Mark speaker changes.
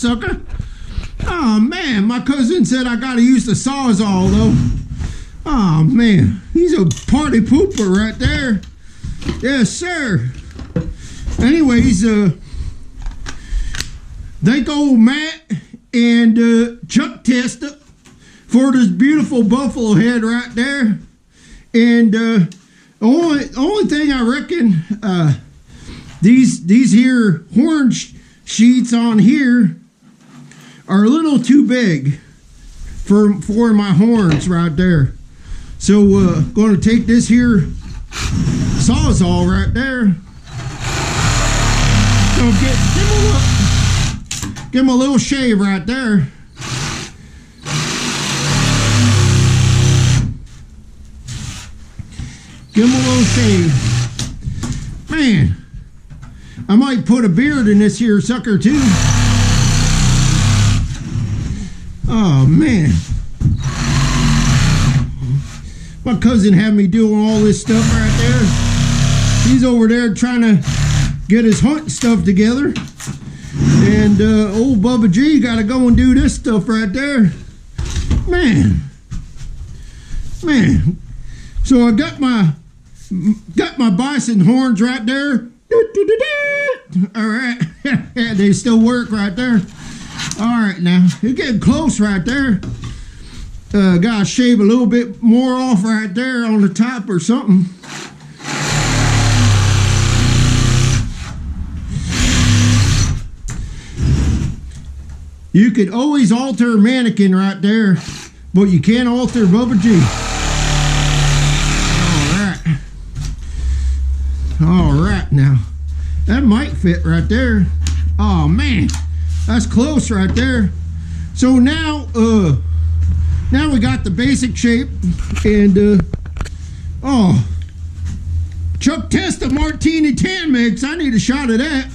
Speaker 1: sucker. Oh man, my cousin said I gotta use the Sawzall though. Oh man, he's a party pooper right there. Yes, sir. Anyways, thank old Matt and Chuck TESTA for this beautiful buffalo head right there. And the only thing I reckon, these here horn sheets on here are a little too big for my horns right there. So going to take this here Sawzall right there. So give him a little shave right there. Give him a little shave. Man, I might put a beard in this here sucker too. Oh man. My cousin had me doing all this stuff right there. He's over there trying to get his hunting stuff together. And old BUBBA G got to go and do this stuff right there. Man. Man. So I got my bison horns right there. All right. They still work right there. All right, now you're getting close right there. Gotta shave a little bit more off right there on the top or something. You could always alter a mannequin right there, but you can't alter BUBBA G. All right, now that might fit right there. Oh man, that's close right there. So now we got the basic shape, and oh, Chuck TESTA Martini 10 mix. I need a shot of that.